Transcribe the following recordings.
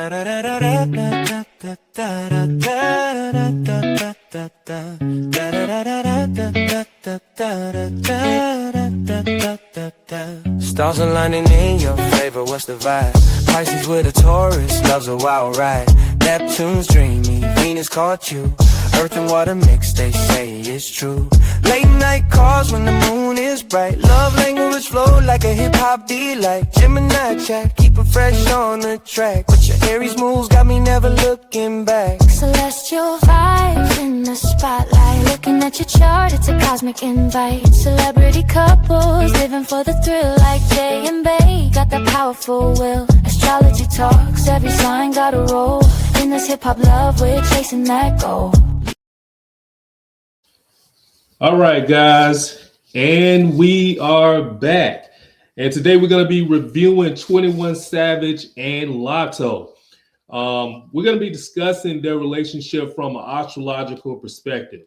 Stars aligning in your favor, what's the vibe? Pisces with a Taurus, loves a wild ride. Neptune's dreamy, Venus caught you. Earth and water mix, they say it's true. Late night calls when the moon is bright. Love language flow like a hip-hop delight. Gemini chat, keep it fresh on the track. But your Aries moves got me never looking back. Celestial vibes in the spotlight. Looking at your chart, it's a cosmic invite. Celebrity couples living for the thrill like Jay and Bay. Got that powerful will. Astrology talks, every sign got a role. In this hip-hop love, we're chasing that goal. All right, guys, and we are back. And today we're going to be reviewing 21 Savage and Latto. We're going to be discussing their relationship from an astrological perspective.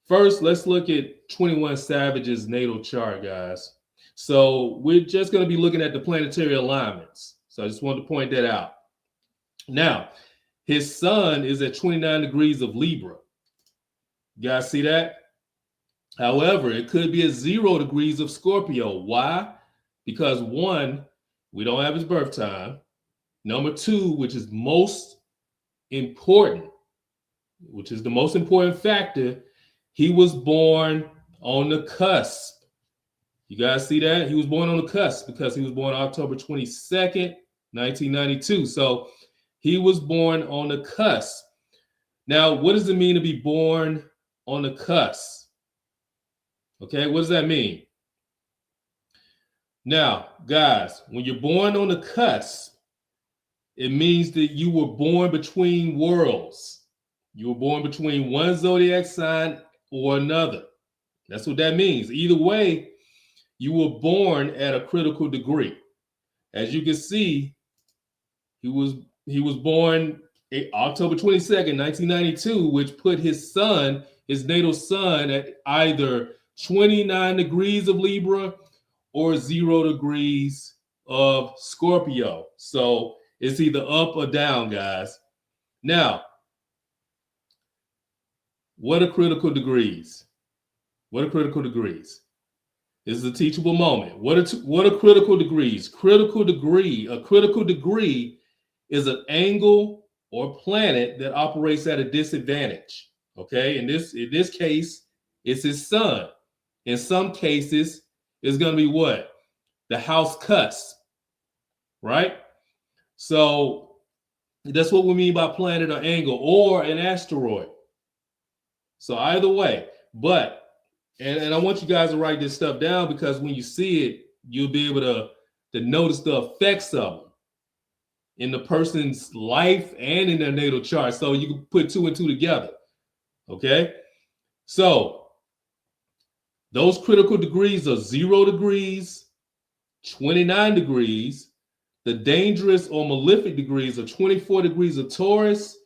First, let's look at 21 Savage's natal chart, guys. So we're just going to be looking at the planetary alignments. So I just wanted to point that out. Now, his sun is at 29 degrees of Libra. You guys see that? However, it could be at 0 degrees of Scorpio. Why? Because one, we don't have his birth time. Number two, which is most important, which is the most important factor, he was born on the cusp. You guys see that? He was born on the cusp because he was born October 22nd, 1992. So he was born on the cusp. Now, what does it mean to be born on the cusp? Okay, what does that mean? Now, guys, when you're born on the cusp, it means that you were born between worlds. You were born between one zodiac sign or another. That's what that means. Either way, you were born at a critical degree. As you can see, he was born October 22nd, 1992, which put his sun, his natal sun, at either 29 degrees of Libra or 0 degrees of Scorpio. So it's either up or down, guys. Now, what are critical degrees? What are critical degrees? This is a teachable moment. What are critical degrees? A critical degree is an angle or planet that operates at a disadvantage. Okay, in this case, it's his sun. In some cases, it's going to be what? The house cusp, right? So that's what we mean by planet or angle or an asteroid. So either way, but, and I want you guys to write this stuff down because when you see it, you'll be able to notice the effects of them in the person's life and in their natal chart. So you can put 2 and 2 together. Okay. So those critical degrees are 0 degrees, 29 degrees. The dangerous or malefic degrees are 24 degrees of Taurus,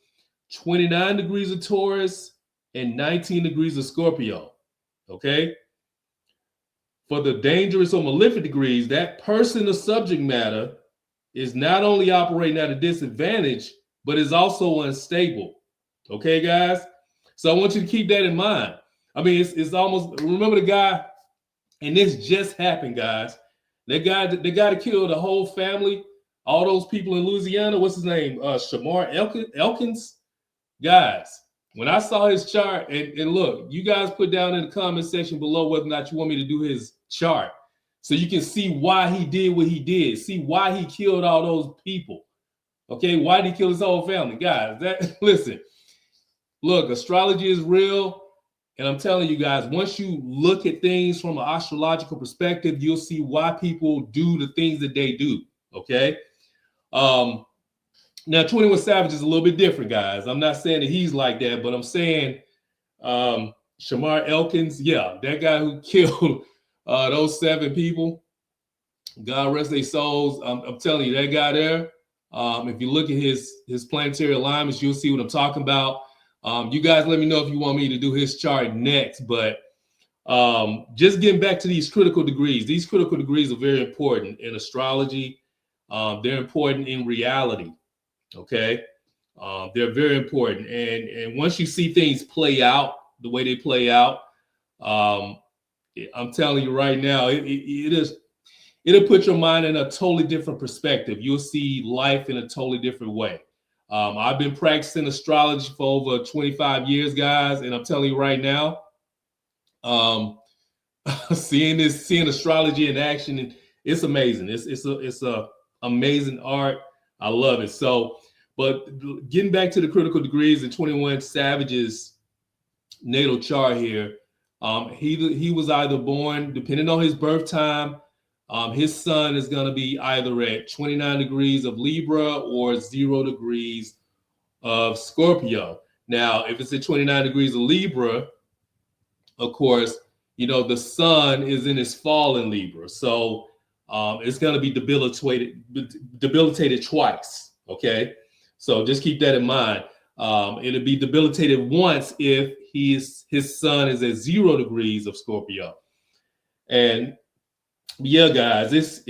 29 degrees of Taurus, and 19 degrees of Scorpio. Okay. For the dangerous or malefic degrees, that person or subject matter is not only operating at a disadvantage, but is also unstable. Okay, guys? So I want you to keep that in mind. I mean, it's almost, remember the guy, and this just happened, guys. The guy that killed the whole family, all those people in Louisiana, what's his name? Shamar Elkins? Guys, when I saw his chart, and look, you guys put down in the comment section below whether or not you want me to do his chart so you can see why he did what he did, see why he killed all those people. Okay, why did he kill his whole family? Guys, listen, look, astrology is real. And I'm telling you guys, once you look at things from an astrological perspective, you'll see why people do the things that they do. Okay. Now 21 Savage is a little bit different, guys. I'm not saying that he's like that, but I'm saying Shamar Elkins, yeah, that guy who killed those 7 people, God rest their souls. I'm telling you, that guy there, if you look at his planetary alignments, you'll see what I'm talking about. You guys let me know if you want me to do his chart next, but just getting back to these critical degrees. These critical degrees are very important in astrology. They're important in reality. Okay. They're very important. And once you see things play out the way they play out, I'm telling you right now, it'll put your mind in a totally different perspective. You'll see life in a totally different way. I've been practicing astrology for over 25 years, guys, and I'm telling you right now, seeing astrology in action, it's amazing. It's a amazing art. I love it. So, but getting back to the critical degrees in 21 Savage's natal chart here, he was either born, depending on his birth time, his sun is going to be either at 29 degrees of Libra or 0 degrees of Scorpio. Now, if it's at 29 degrees of Libra, of course, you know, the sun is in its fall in Libra. So it's going to be debilitated twice. Okay. So just keep that in mind. It'll be debilitated once if his sun is at 0 degrees of Scorpio. And yeah, guys,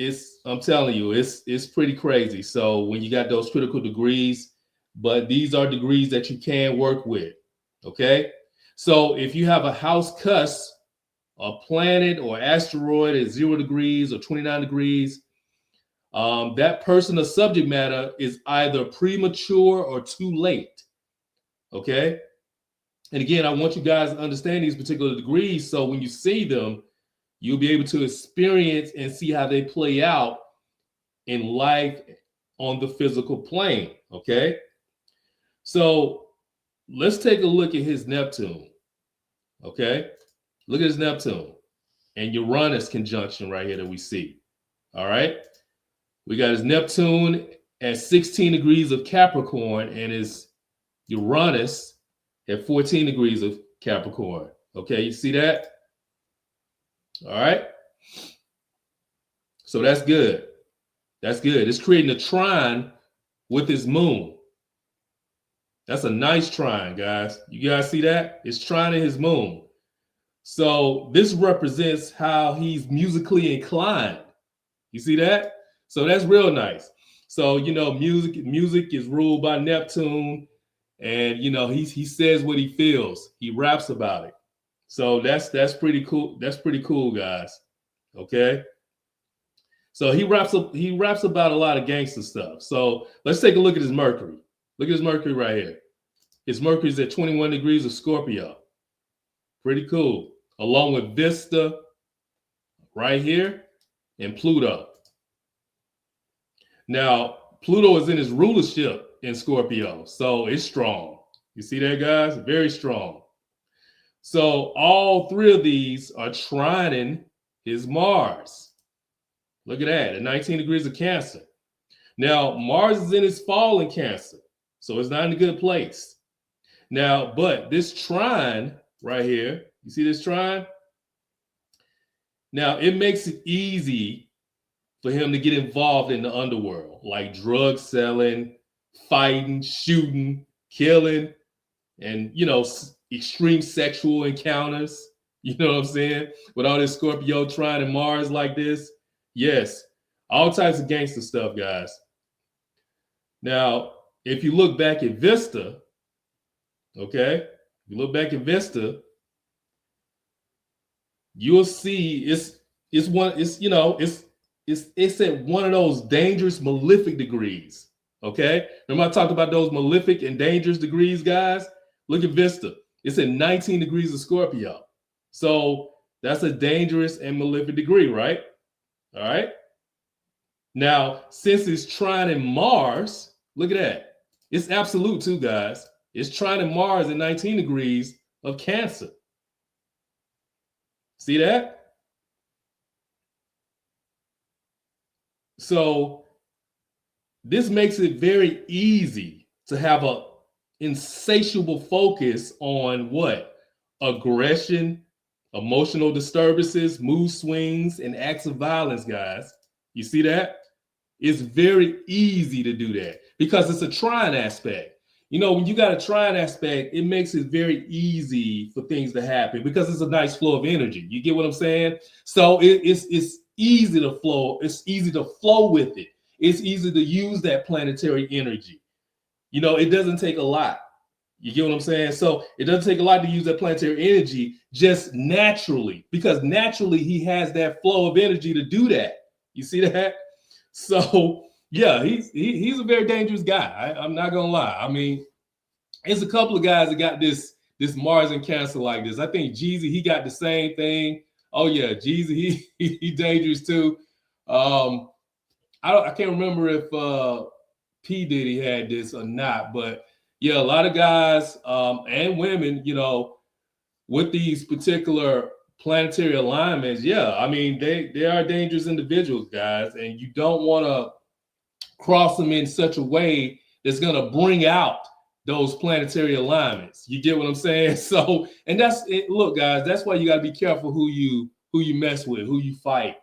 I'm telling you, it's pretty crazy. So when you got those critical degrees, but these are degrees that you can work with. Okay. So if you have a house cusp, a planet or asteroid at 0 degrees or 29 degrees, that person or subject matter is either premature or too late. Okay. And again, I want you guys to understand these particular degrees. So when you see them, you'll be able to experience and see how they play out in life on the physical plane. Okay. So let's take a look at his Neptune. Okay. Look at his Neptune and Uranus conjunction right here that we see. All right. We got his Neptune at 16 degrees of Capricorn and his Uranus at 14 degrees of Capricorn. Okay. You see that? All right. So that's good. That's good. It's creating a trine with his moon. That's a nice trine, guys. You guys see that? It's trining his moon. So this represents how he's musically inclined. You see that? So that's real nice. So, you know, music is ruled by Neptune, and you know, he says what he feels. He raps about it. So that's pretty cool. That's pretty cool, guys. Okay. So he raps about a lot of gangster stuff. So let's take a look at his Mercury. Look at his Mercury right here. His Mercury is at 21 degrees of Scorpio. Pretty cool. Along with Vesta right here and Pluto. Now, Pluto is in his rulership in Scorpio. So it's strong. You see that, guys? Very strong. So all three of these are trining his Mars. Look at that, at 19 degrees of Cancer. Now, Mars is in his fall in Cancer, so it's not in a good place. Now, but this trine right here, you see this trine? Now, it makes it easy for him to get involved in the underworld, like drug selling, fighting, shooting, killing, and, you know, extreme sexual encounters. You know what I'm saying? With all this Scorpio trine and Mars like this. Yes, all types of gangster stuff, guys. Now, if you look back at Vesta, okay, you look back at Vesta, you'll see it's at one of those dangerous malefic degrees. Okay, remember I talked about those malefic and dangerous degrees, guys? Look at Vista. It's at 19 degrees of Scorpio. So that's a dangerous and malefic degree, right? All right. Now, since it's trining Mars, look at that. It's absolute too, guys. It's trining Mars at 19 degrees of Cancer. See that? So this makes it very easy to have a insatiable focus on what? Aggression, emotional disturbances, mood swings, and acts of violence, guys. You see that? It's very easy to do that because it's a trine aspect. You know, when you got a trine aspect, it makes it very easy for things to happen because it's a nice flow of energy. You get what I'm saying? So it's easy to flow. It's easy to flow with it. It's easy to use that planetary energy. You know, it doesn't take a lot. You get what I'm saying? So it doesn't take a lot to use that planetary energy just naturally, because naturally he has that flow of energy to do that. You see that? So yeah, he's a very dangerous guy. I'm not gonna lie. I mean, there's a couple of guys that got this Mars in Cancer like this. I think Jeezy, he got the same thing. Oh yeah, Jeezy, he dangerous too. I can't remember if P. Diddy had this or not, but yeah, a lot of guys and women, you know, with these particular planetary alignments, yeah, I mean, they are dangerous individuals, guys, and you don't want to cross them in such a way that's going to bring out those planetary alignments. You get what I'm saying? So, and that's it. Look, guys, that's why you got to be careful who you mess with, who you fight.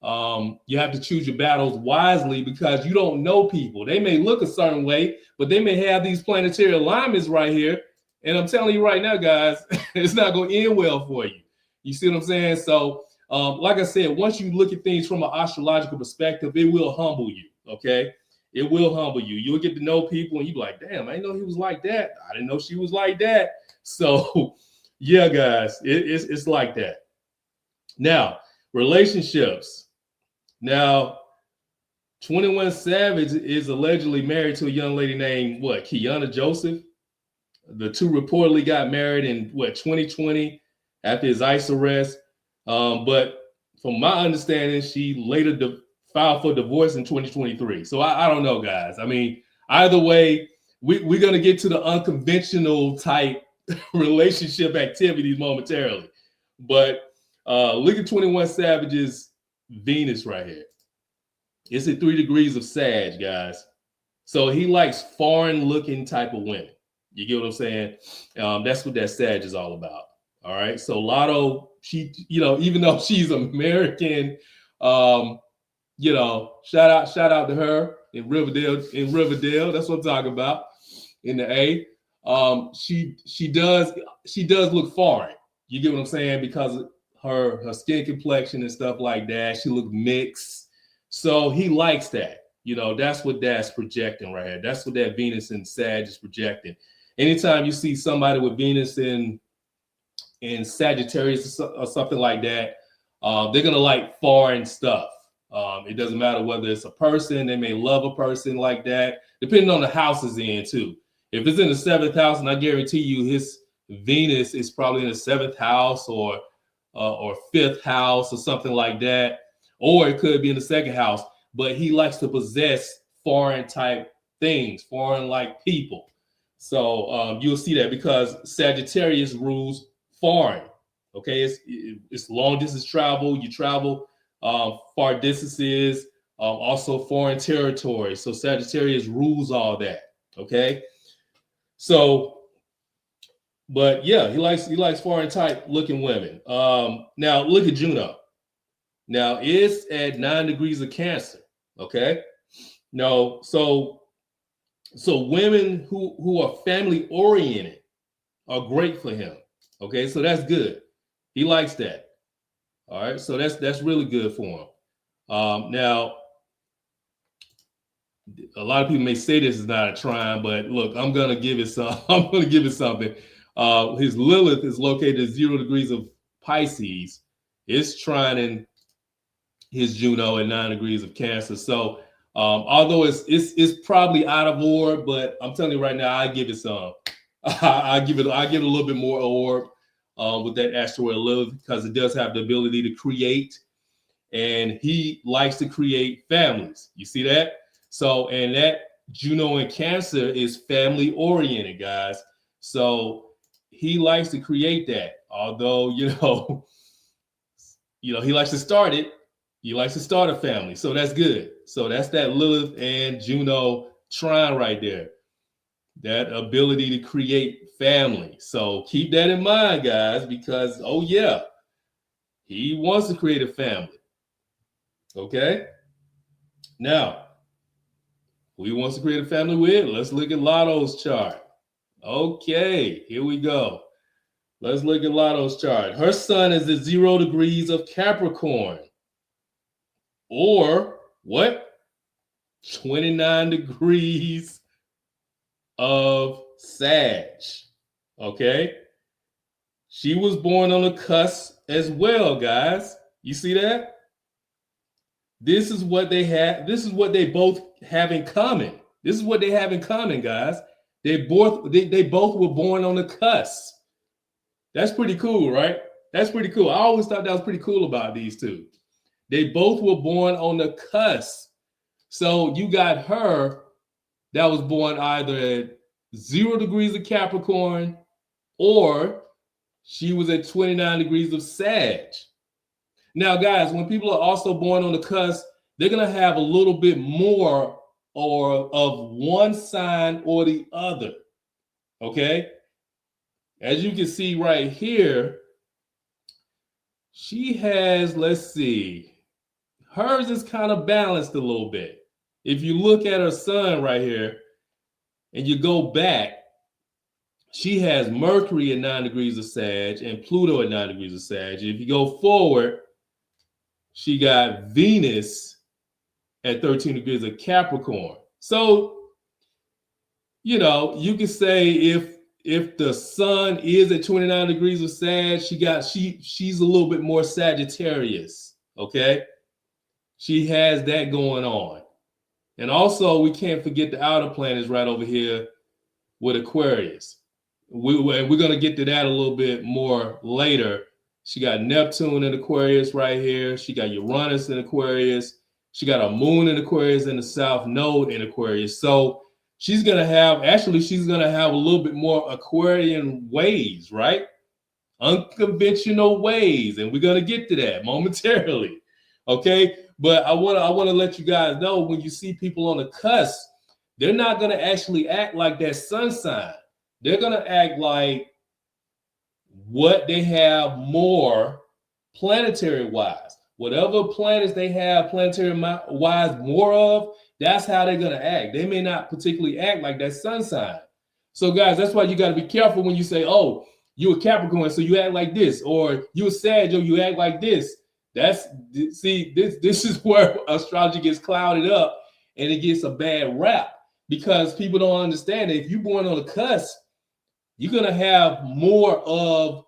You have to choose your battles wisely, because you don't know people. They may look a certain way, but they may have these planetary alignments right here. And I'm telling you right now, guys, it's not going to end well for you. You see what I'm saying? So, like I said, once you look at things from an astrological perspective, it will humble you. Okay. It will humble you. You'll get to know people and you'll be like, damn, I didn't know he was like that. I didn't know she was like that. So yeah, guys, it's like that. Now, relationships. Now, 21 Savage is allegedly married to a young lady named Kiana Joseph. The two reportedly got married in 2020 after his ICE arrest. But from my understanding, she later filed for divorce in 2023. So I don't know, guys. I mean, either way, we're going to get to the unconventional type relationship activities momentarily. But look at 21 Savage's Venus right here. It's at 3 degrees of Sag, guys. So he likes foreign looking type of women. You get what I'm saying? That's what that Sag is all about. All right. So Latto, she, you know, even though she's American, you know, shout out to her in Riverdale. That's what I'm talking about. In the A. She does look foreign. You get what I'm saying? Because her skin complexion and stuff like that. She looked mixed. So he likes that. You know, that's what that's projecting right here. That's what that Venus in Sag is projecting. Anytime you see somebody with Venus in Sagittarius or something like that, they're gonna like foreign stuff. It doesn't matter whether it's a person, they may love a person like that, depending on the house is in too. If it's in the 7th house, and I guarantee you his Venus is probably in the 7th house or 5th house or something like that, or it could be in the 2nd house, but he likes to possess foreign type things, foreign like people. So you'll see that because Sagittarius rules foreign. Okay, it's long distance travel. You travel far distances, also foreign territory. So Sagittarius rules all that. Okay, so, but yeah, he likes foreign type looking women. Now look at Juno. Now it's at 9 degrees of Cancer. Okay, no, so women who are family oriented are great for him. Okay, so that's good. He likes that. All right, so that's really good for him. Now, a lot of people may say this is not a trine, but look, I'm gonna give it some. I'm gonna give it something. His Lilith is located at 0 degrees of Pisces. It's trining his Juno at 9 degrees of Cancer. So although it's probably out of orb, but I'm telling you right now, I give it some. I give it a little bit more orb with that asteroid Lilith, because it does have the ability to create, and he likes to create families. You see that? So, and that Juno in Cancer is family oriented, guys. So he likes to create that. Although, you know, he likes to start it. He likes to start a family. So that's good. So that's that Lilith and Juno trine right there. That ability to create family. So keep that in mind, guys, because, oh yeah, he wants to create a family. Okay? Now, who he wants to create a family with? Let's look at Latto's chart. Okay, here we go. Let's look at Latto's chart. Her sun is at 0 degrees of Capricorn. Or what? 29 degrees of Sag. Okay. She was born on the cusp as well, guys. You see that? This is what they have. This is what they both have in common. This is what they have in common, guys. They both were born on the cusp. That's pretty cool, right? That's pretty cool. I always thought that was pretty cool about these two. They both were born on the cusp. So you got her that was born either at 0 degrees of Capricorn, or she was at 29 degrees of Sag. Now, guys, when people are also born on the cusp, they're going to have a little bit more or of one sign or the other. Okay? As you can see right here, she has, let's see, hers is kind of balanced a little bit. If you look at her sun right here and you go back, she has Mercury at 9 degrees of Sag and Pluto at 9 degrees of Sag. If you go forward, she got Venus at 13 degrees of Capricorn. So, you know, you can say if the sun is at 29 degrees of Sag, she's a little bit more Sagittarius, okay? She has that going on. And also, we can't forget the outer planets right over here with Aquarius. We're going to get to that a little bit more later. She got Neptune in Aquarius right here. She got Uranus in Aquarius. She got a moon in Aquarius and the South Node in Aquarius. So she's going to have a little bit more Aquarian ways, right? Unconventional ways. And we're going to get to that momentarily. Okay. But I want to let you guys know, when you see people on the cusp, they're not going to actually act like that sun sign. They're going to act like what they have more planetary wise. Whatever planets they have planetary wise more of, that's how they're going to act. They may not particularly act like that sun sign. So, guys, that's why you got to be careful when you say, oh, you're a Capricorn, so you act like this, or you're a Sag, you act like this. This is where astrology gets clouded up and it gets a bad rap, because people don't understand that if you're born on the cusp, you're going to have more of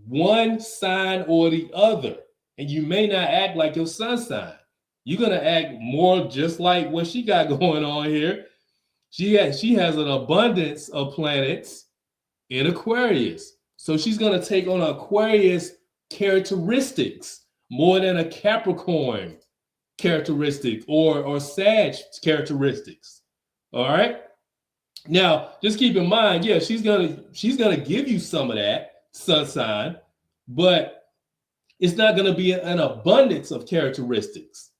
one sign or the other. And you may not act like your sun sign. You're going to act more just like what she got going on here. She has an abundance of planets in Aquarius. So she's going to take on Aquarius characteristics more than a Capricorn characteristic or Sag characteristics. All right. Now, just keep in mind, yeah, she's gonna give you some of that sun sign, but it's not gonna be an abundance of characteristics.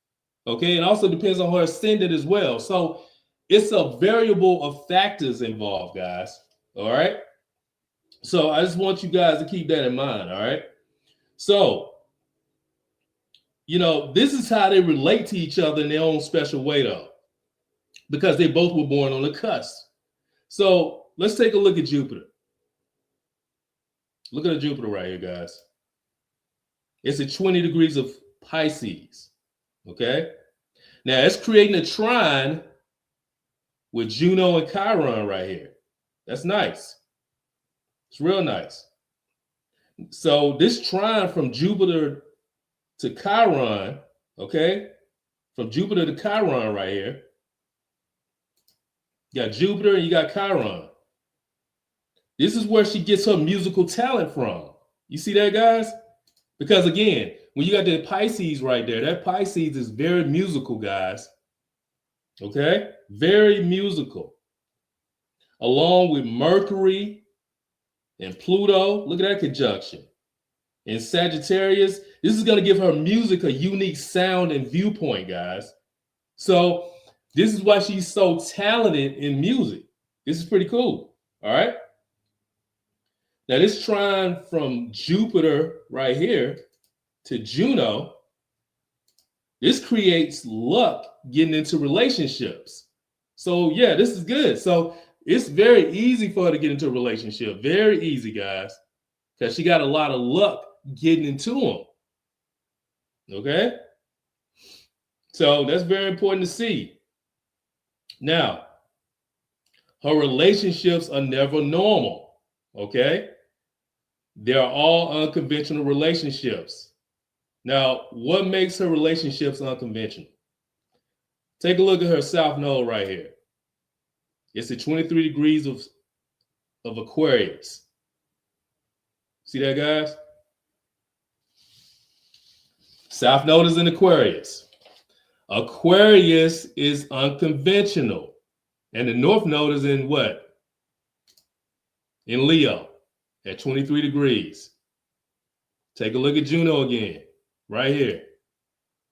Okay, it also depends on her ascendant as well. So it's a variable of factors involved, guys. All right. So I just want you guys to keep that in mind. All right. So, you know, this is how they relate to each other in their own special way, though, because they both were born on the cusp. So let's take a look at Jupiter. Look at Jupiter right here, guys. It's at 20 degrees of Pisces. Okay. Now it's creating a trine with Juno and Chiron right here. That's nice. It's real nice. So this trine from Jupiter to Chiron, okay, from Jupiter to Chiron right here. You got Jupiter and you got Chiron. This is where she gets her musical talent from. You see that, guys? Because again, when you got that Pisces right there, that Pisces is very musical, guys. Okay? Very musical. Along with Mercury and Pluto. Look at that conjunction. In Sagittarius, this is going to give her music a unique sound and viewpoint, guys. So this is why she's so talented in music. This is pretty cool. All right. Now this trine from Jupiter right here to Juno, this creates luck getting into relationships. So yeah, this is good. So it's very easy for her to get into a relationship. Very easy, guys, because she got a lot of luck getting into them. Okay. So that's very important to see. Now, Her relationships are never normal, okay? They're all unconventional relationships. Now, what makes her relationships unconventional? Take a look at her South Node right here. It's at 23 degrees of Aquarius. See that, guys? South Node is in Aquarius. Aquarius is unconventional. And the North Node is in what? In Leo at 23 degrees. Take a look at Juno again, right here.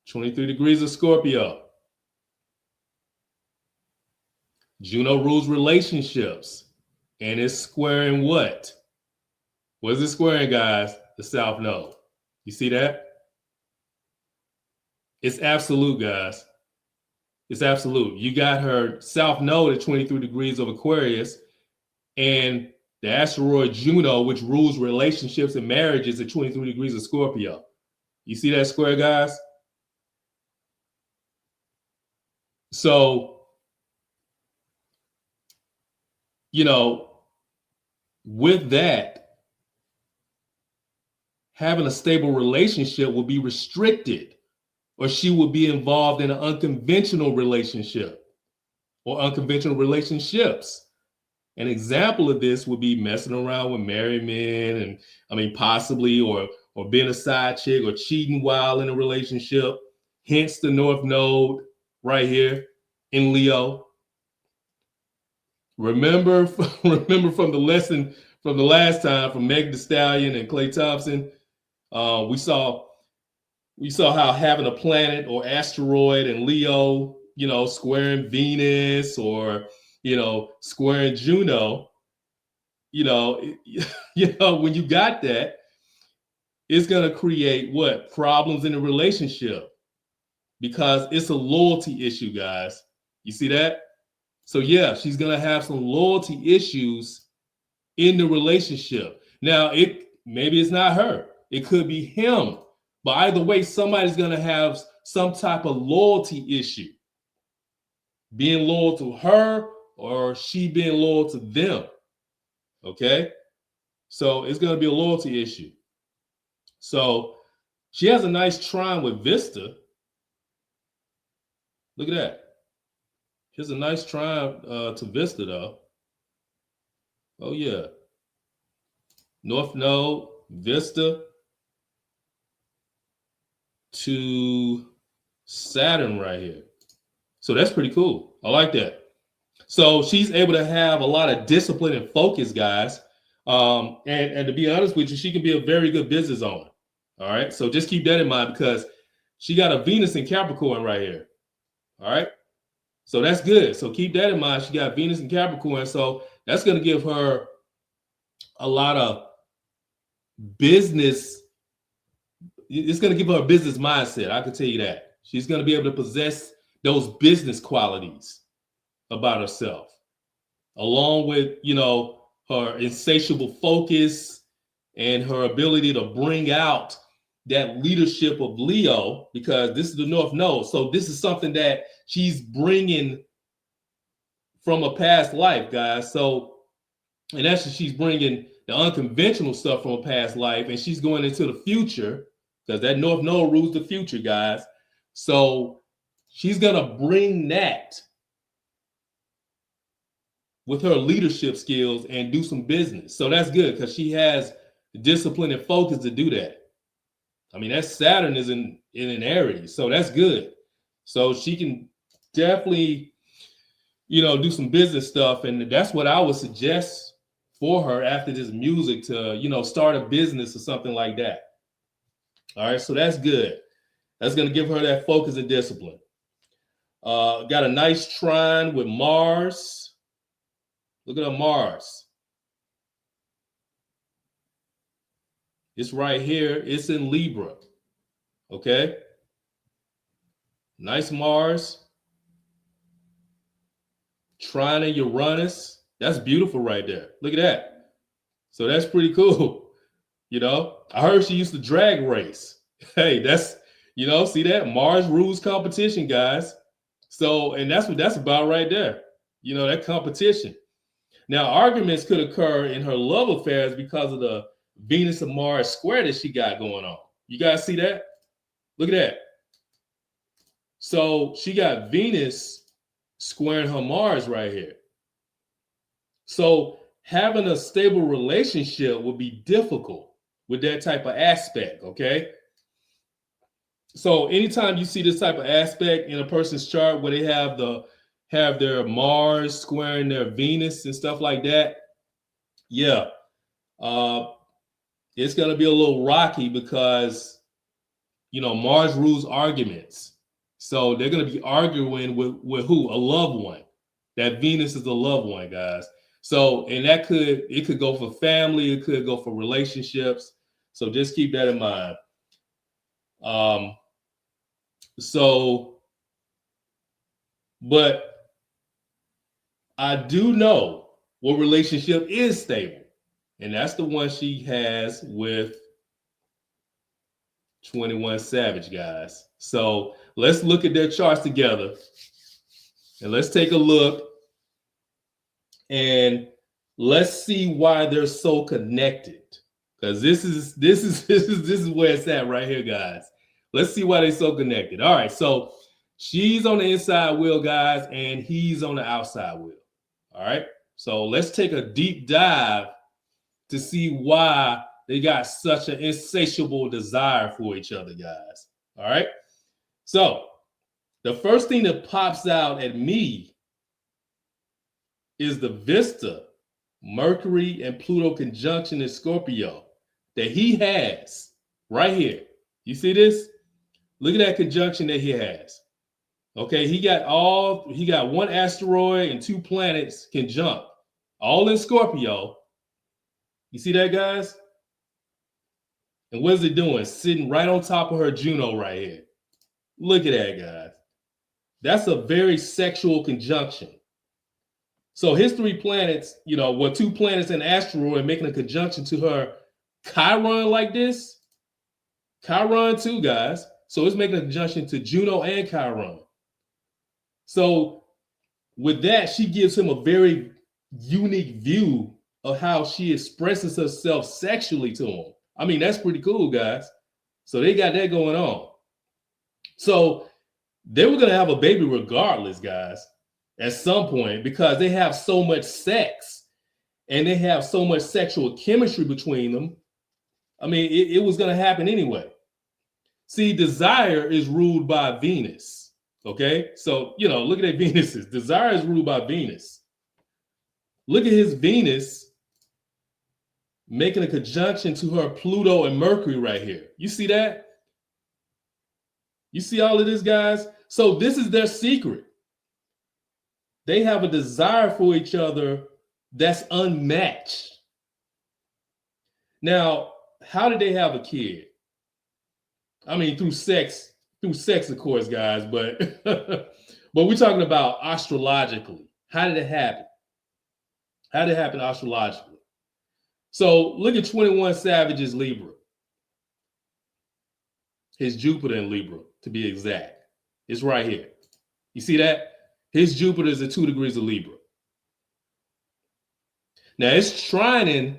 23 degrees of Scorpio. Juno rules relationships. And it's squaring what? What is it squaring, guys? The South Node. You see that? It's absolute, guys. It's absolute. You got her South Node at 23 degrees of Aquarius, and the asteroid Juno, which rules relationships and marriages, at 23 degrees of Scorpio. You see that square, guys? So, you know, with that, having a stable relationship will be restricted, or she will be involved in an unconventional relationship or unconventional relationships. An example of this would be messing around with married men, and possibly, or being a side chick, or cheating while in a relationship. Hence the North Node right here in Leo. Remember from the lesson from the last time from Meg Thee Stallion and Klay Thompson, we saw how having a planet or asteroid in Leo, squaring Venus, or squaring Juno, when you got that, it's going to create what? Problems in the relationship, because it's a loyalty issue, guys. You see that? So yeah, she's going to have some loyalty issues in the relationship. Now, maybe it's not her. It could be him. But either way, somebody's going to have some type of loyalty issue. Being loyal to her, or she being loyal to them. Okay? So it's going to be a loyalty issue. So she has a nice trine with Vista. Look at that. She has a nice trine to Vista, though. Oh, yeah. North Node, Vista to Saturn right here. So that's pretty cool. I like that. So she's able to have a lot of discipline and focus, guys. And to be honest with you, she can be a very good business owner. All right. So just keep that in mind, because she got a Venus in Capricorn right here. All right. So that's good. So keep that in mind. She got Venus in Capricorn. So that's going to give her a lot of business. It's going to give her a business mindset. I can tell you that. She's going to be able to possess those business qualities about herself, along with, her insatiable focus and her ability to bring out that leadership of Leo, because this is the North Node. So this is something that she's bringing from a past life, guys. So, and actually she's bringing the unconventional stuff from a past life, and she's going into the future, because that North Node rules the future, guys. So she's going to bring that with her leadership skills and do some business. So that's good, because she has discipline and focus to do that. That Saturn is in an Aries, so that's good. So she can definitely, do some business stuff. And that's what I would suggest for her after this music, to, start a business or something like that. All right, so that's good. That's going to give her that focus and discipline. Got a nice trine with Mars. Look at her Mars. It's right here. It's in Libra. Okay. Nice Mars. Trine in Uranus. That's beautiful right there. Look at that. So that's pretty cool. I heard she used to drag race. Hey, that's, see that? Mars rules competition, guys. So, and that's what that's about right there. That competition. Now, arguments could occur in her love affairs because of the Venus and Mars square that she got going on. You guys see that? Look at that. So she got Venus squaring her Mars right here. So having a stable relationship would be difficult with that type of aspect, okay? So anytime you see this type of aspect in a person's chart where they have their Mars squaring their Venus and stuff like that, yeah, it's going to be a little rocky because, Mars rules arguments. So they're going to be arguing with who? A loved one. That Venus is a loved one, guys. So, and it could go for family, it could go for relationships. So just keep that in mind. But I do know what relationship is stable, and that's the one she has with 21 Savage, guys. So let's look at their charts together, and let's take a look, and let's see why they're so connected. Because this is where it's at right here, guys. Let's see why they're so connected. All right, so she's on the inside wheel, guys, and he's on the outside wheel. All right, so let's take a deep dive to see why they got such an insatiable desire for each other, guys. All right, so the first thing that pops out at me is the Vista, Mercury and Pluto conjunction in Scorpio that he has right here. You see this? Look at that conjunction that he has. Okay, he got one asteroid and 2 planets conjunct, all in Scorpio. You see that, guys? And what is it doing? Sitting right on top of her Juno right here. Look at that, guys. That's a very sexual conjunction. So his 3 planets, 2 planets and asteroid making a conjunction to her Chiron like this. Chiron too, guys. So it's making a conjunction to Juno and Chiron. So with that, she gives him a very unique view of how she expresses herself sexually to him. I mean, that's pretty cool, guys. So they got that going on. So they were going to have a baby regardless, guys, at some point, because they have so much sex and they have so much sexual chemistry between them. I mean, it was going to happen anyway. See, desire is ruled by Venus. Okay, so, look at that Venus's. Desire is ruled by Venus. Look at his Venus making a conjunction to her Pluto and Mercury right here. You see that? You see all of this, guys? So this is their secret. They have a desire for each other that's unmatched. Now, how did they have a kid? I mean, through sex, of course, guys, but but we're talking about astrologically. How did it happen? How did it happen astrologically? So look at 21 Savage's Libra. His Jupiter in Libra, to be exact. It's right here. You see that? His Jupiter is at 2 degrees of Libra. Now it's trining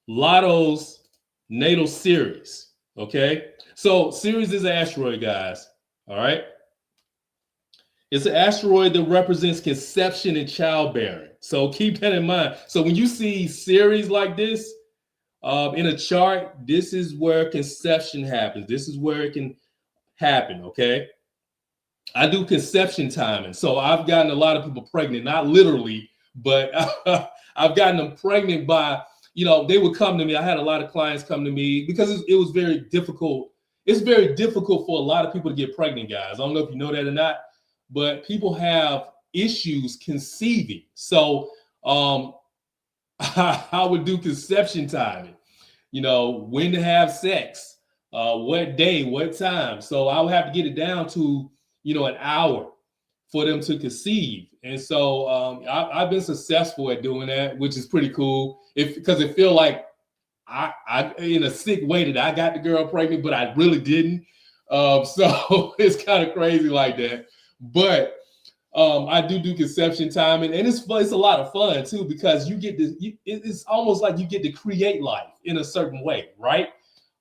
Latto's natal Ceres. Okay, so Ceres is an asteroid, guys. All right, it's an asteroid that represents conception and childbearing. So keep that in mind. So when you see Ceres like this in a chart, this is where conception happens. This is where it can happen. Okay, I do conception timing, so I've gotten a lot of people pregnant, not literally, but I've gotten them pregnant by. They would come to me. I had a lot of clients come to me because it was very difficult. It's very difficult for a lot of people to get pregnant, guys. I don't know if you know that or not, but people have issues conceiving. So I would do conception timing, when to have sex, what day, what time. So I would have to get it down to, an hour for them to conceive. And so I've been successful at doing that, which is pretty cool. Because it feel like I in a sick way that I got the girl pregnant, but I really didn't. So it's kind of crazy like that. But I do conception timing, and it's fun. It's a lot of fun too, because you get to. It's almost like you get to create life in a certain way, right?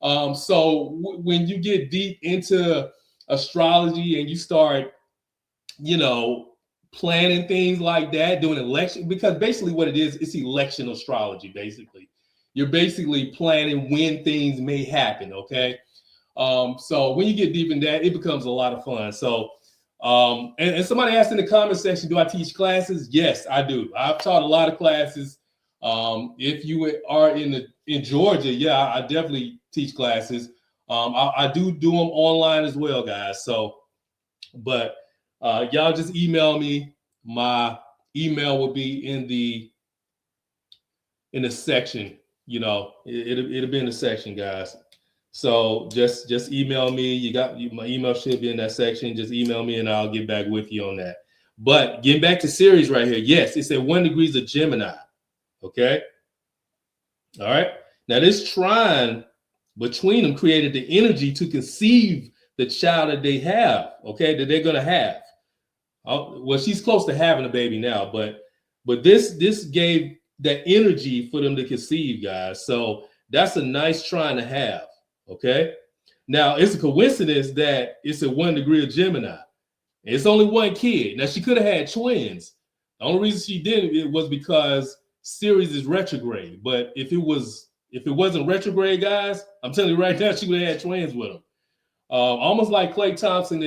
When you get deep into astrology and you start, planning things like that, doing election, because basically what it is, it's election astrology. Basically, you're basically planning when things may happen. Okay, so when you get deep in that, it becomes a lot of fun. So. And somebody asked in the comment section, do I teach classes? Yes, I do. I've taught a lot of classes. If you are in Georgia, yeah, I definitely teach classes. I do them online as well, guys. So, but y'all just email me. My email will be in the section. It'll be in the section, guys. So just email me. My email should be in that section. Just email me and I'll get back with you on that. But getting back to series right here. Yes, it's at 1 degrees of Gemini. Okay. All right. Now this trine between them created the energy to conceive the child that they have. Okay. That they're going to have. Well, she's close to having a baby now, but this gave that energy for them to conceive, guys. So that's a nice trine to have. Okay. Now it's a coincidence that it's at 1 degree of Gemini. It's only one kid. Now she could have had twins. The only reason she didn't it was because Ceres is retrograde. But if it wasn't retrograde, guys, I'm telling you right now, she would have had twins with him. Almost like Klay Thompson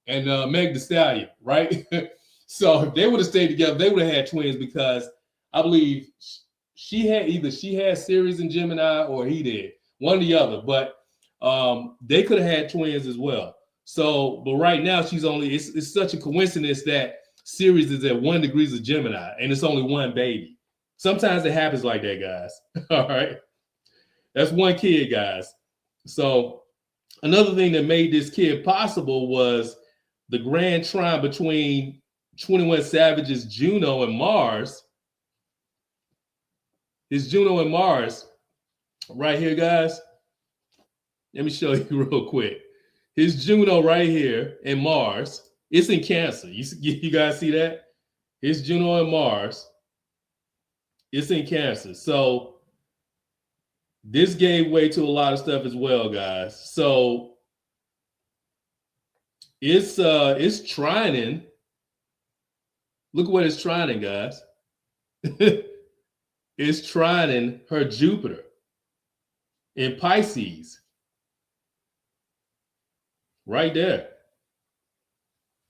and Meg Thee Stallion, right? So if they would have stayed together, they would have had twins, because I believe she had Ceres in Gemini or he did. One or the other, but they could have had twins as well. So, but right now it's such a coincidence that Ceres is at 1 degrees of Gemini and it's only one baby. Sometimes it happens like that, guys. All right. That's one kid, guys. So another thing that made this kid possible was the grand trine between 21 Savage's Juno and Mars. His Juno and Mars. Right here, guys. Let me show you real quick. His Juno right here and Mars. It's in Cancer. You guys see that? His Juno and Mars. It's in Cancer. So this gave way to a lot of stuff as well, guys. So it's trining. Look at what it's trining, guys. It's trining her Jupiter in Pisces, right there.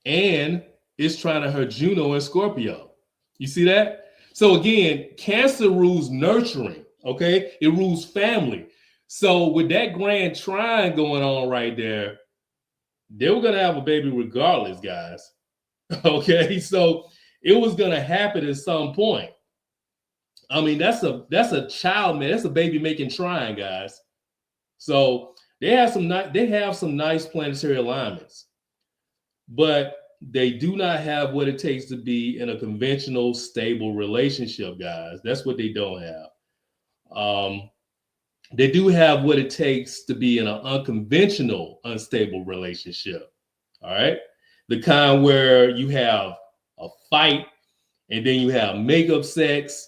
And it's trying to her Juno in Scorpio. You see that? So again, Cancer rules nurturing, okay? It rules family. So with that grand trine going on right there, they were going to have a baby regardless, guys. Okay? So it was going to happen at some point. I mean, that's a child, man. That's a baby making trine, guys. So they have some nice planetary alignments, but they do not have what it takes to be in a conventional, stable relationship, guys. That's what they don't have. They do have what it takes to be in an unconventional, unstable relationship. All right, the kind where you have a fight and then you have makeup sex.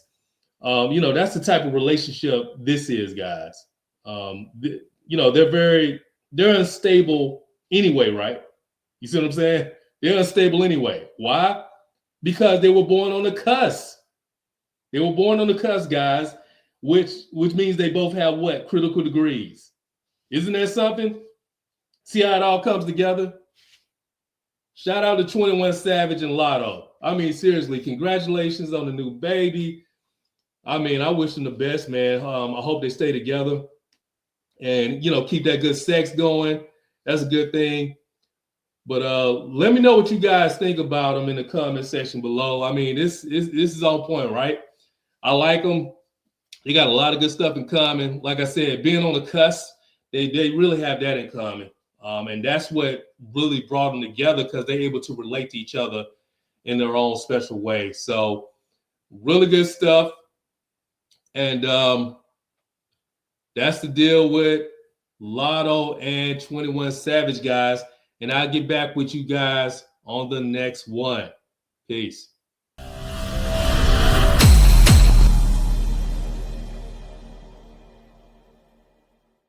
That's the type of relationship this is, guys. They're unstable anyway, right? You see what I'm saying? They're unstable anyway. Why? Because they were born on the cusp. They were born on the cusp, guys, which means they both have what? Critical degrees. Isn't that something? See how it all comes together? Shout out to 21 Savage and Latto. I mean, seriously, congratulations on the new baby. I mean, I wish them the best, man. I hope they stay together and, keep that good sex going. That's a good thing. But let me know what you guys think about them in the comment section below. I mean, this is on point, right? I like them. They got a lot of good stuff in common. Like I said, being on the cusp, they really have that in common. And that's what really brought them together, because they're able to relate to each other in their own special way. So really good stuff. And that's the deal with Latto and 21 Savage, guys. And I'll get back with you guys on the next one. Peace.